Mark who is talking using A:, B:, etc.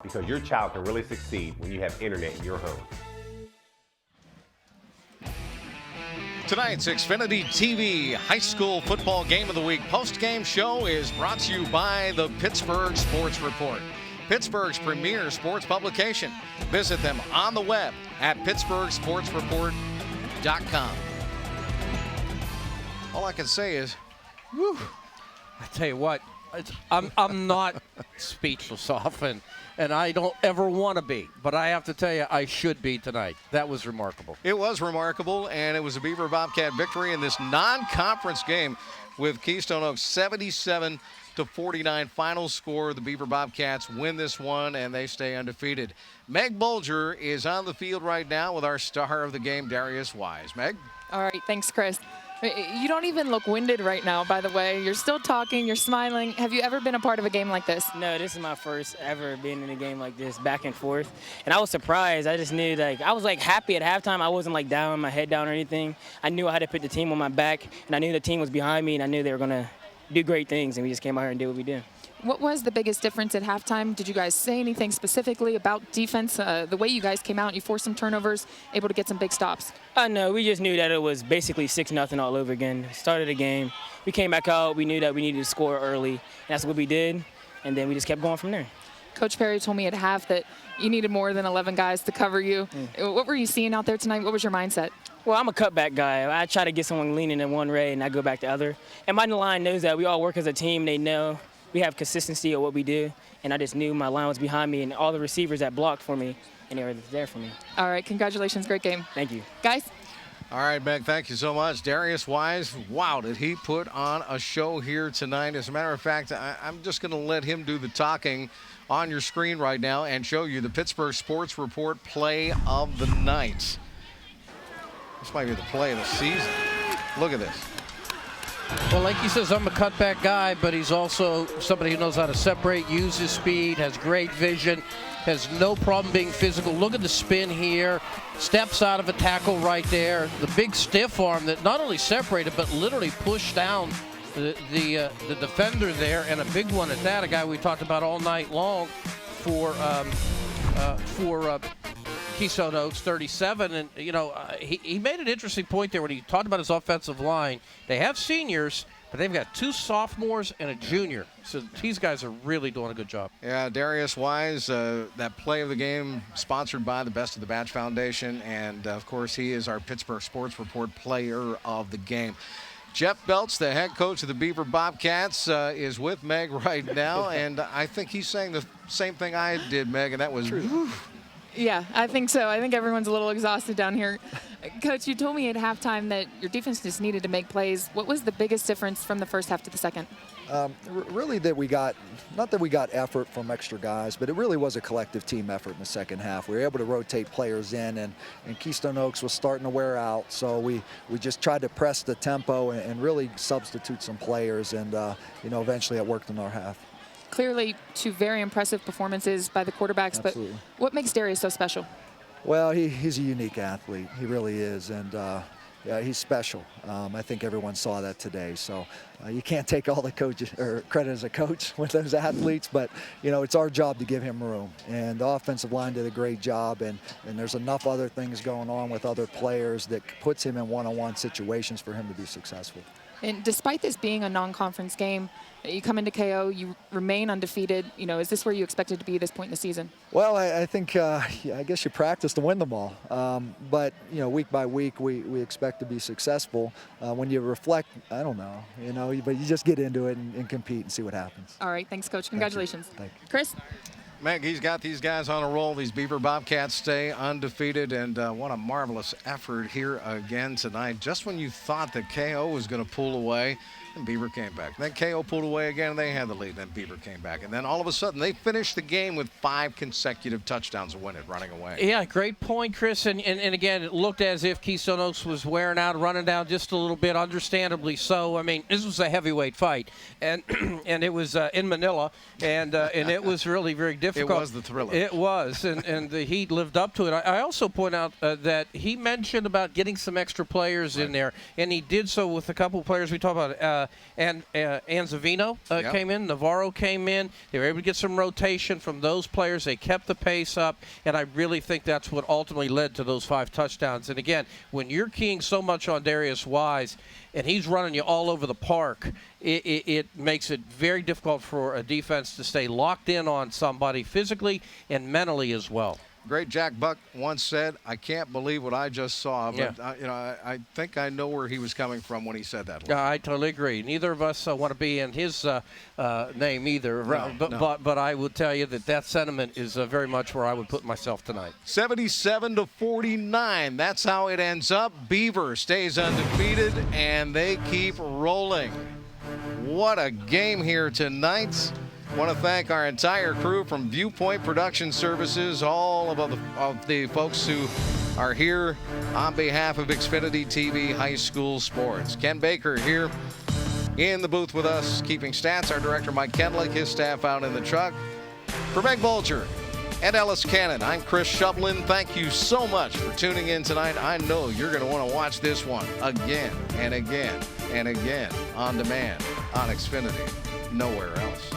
A: because your child can really succeed when you have internet in your home.
B: Tonight's Xfinity TV High School Football Game of the Week post-game show is brought to you by the Pittsburgh Sports Report, Pittsburgh's premier sports publication. Visit them on the web at pittsburghsportsreport.com. All I can say is,
C: whew. I tell you what, I'm not speechless often, and I don't ever want to be. But I have to tell you, I should be tonight. That was remarkable.
B: It was remarkable, and it was a Beaver Bobcat victory in this non-conference game with Keystone Oaks 77-49 final score. The Beaver Bobcats win this one, and they stay undefeated. Meg Bolger is on the field right now with our star of the game, Darius Wise. Meg?
D: All right, thanks, Chris. You don't even look winded right now, by the way. You're still talking, you're smiling. Have you ever been a part of a game like this?
E: No, this is my first ever being in a game like this, back and forth. And I was surprised. I just knew, I was happy at halftime. I wasn't down, my head down or anything. I knew I had to put the team on my back, and I knew the team was behind me, and I knew they were going to do great things, and we just came out here and did what we did.
D: What was the biggest difference at halftime? Did you guys say anything specifically about defense? The way you guys came out, you forced some turnovers, able to get some big stops.
E: No, we just knew that it was basically 6-0 all over again. Started the game. We came back out. We knew that we needed to score early. That's what we did, and then we just kept going from there.
D: Coach Perry told me at half that you needed more than 11 guys to cover you. What were you seeing out there tonight? What was your mindset?
E: Well, I'm a cutback guy. I try to get someone leaning in one way, and I go back the other. And my line knows that. We all work as a team. They know we have consistency of what we do, and I just knew my line was behind me and all the receivers that blocked for me, and they were there for me.
D: All right, congratulations, great game.
E: Thank you.
D: Guys?
B: All right, Meg, thank you so much. Darius Wise, wow, did he put on a show here tonight. As a matter of fact, I'm just going to let him do the talking on your screen right now and show you the Pittsburgh Sports Report play of the night. This might be the play of the season. Look at this.
C: Well, like he says, I'm a cutback guy, but he's also somebody who knows how to separate, use his speed, has great vision, has no problem being physical. Look at the spin here. Steps out of a tackle right there. The big stiff arm that not only separated, but literally pushed down the defender there, and a big one at that, a guy we talked about all night long for Keystone Oaks, 37. And, he made an interesting point there when he talked about his offensive line. They have seniors, but they've got 2 sophomores and a junior. So these guys are really doing a good job.
B: Yeah, Darius Wise, that play of the game sponsored by the Best of the Batch Foundation. And, of course, he is our Pittsburgh Sports Report player of the game. Jeff Belts, the head coach of the Beaver Bobcats, is with Meg right now. And I think he's saying the same thing I did, Meg, and that was true.
D: Yeah, I think so. I think everyone's a little exhausted down here. Coach, you told me at halftime that your defense just needed to make plays. What was the biggest difference from the first half to the second?
F: Really that we got, not that we got effort from extra guys, but it really was a collective team effort in the second half. We were able to rotate players in, and Keystone Oaks was starting to wear out, so we just tried to press the tempo and really substitute some players, and eventually it worked in our half.
D: Clearly 2 very impressive performances by the quarterbacks,
F: Absolutely.
D: But what makes Darius so special?
F: Well, he's a unique athlete. He really is, and yeah, he's special. I think everyone saw that today. So you can't take all the coaches or credit as a coach with those athletes, but it's our job to give him room. And the offensive line did a great job, and there's enough other things going on with other players that puts him in one-on-one situations for him to be successful.
D: And despite this being a non-conference game, you come into KO, you remain undefeated. Is this where you expected to be at this point in the season?
F: Well, I think, I guess you practice to win them all. But, week by week, we expect to be successful. When you reflect, I don't know, but you just get into it and compete and see what happens.
D: All right, thanks, Coach. Congratulations.
F: Thank you.
D: Chris?
B: Meg, he's got these guys on a roll. These Beaver Bobcats stay undefeated, and what a marvelous effort here again tonight. Just when you thought that KO was going to pull away, and Beaver came back. Then KO pulled away again, and they had the lead. Then Beaver came back. And then all of a sudden, they finished the game with 5 consecutive touchdowns to win it, running away.
C: Yeah, great point, Chris. And again, it looked as if Keystone Oaks was wearing out, running down just a little bit, understandably so. I mean, this was a heavyweight fight, and and it was in Manila, and it was really very difficult.
B: It was the thriller.
C: It was, and the Heat lived up to it. I also point out that he mentioned about getting some extra players in there, and he did so with a couple of players we talked about. Anzavino came in, Navarro came in. They were able to get some rotation from those players. They kept the pace up, and I really think that's what ultimately led to those 5 touchdowns. And again, when you're keying so much on Darius Wise and he's running you all over the park, it makes it very difficult for a defense to stay locked in on somebody physically and mentally as well.
B: Great Jack Buck once said, "I can't believe what I just saw." But I think I know where he was coming from when he said that.
C: I totally agree. Neither of us want to be in his name either.
B: No.
C: But I will tell you that sentiment is very much where I would put myself tonight.
B: 77-49. That's how it ends up. Beaver stays undefeated, and they keep rolling. What a game here tonight. I want to thank our entire crew from Viewpoint Production Services, all of the folks who are here on behalf of Xfinity TV High School Sports. Ken Baker here in the booth with us, keeping stats. Our director, Mike Kendlick, his staff out in the truck. For Meg Bolger and Ellis Cannon, I'm Chris Shublin. Thank you so much for tuning in tonight. I know you're going to want to watch this one again and again and again on demand on Xfinity. Nowhere else.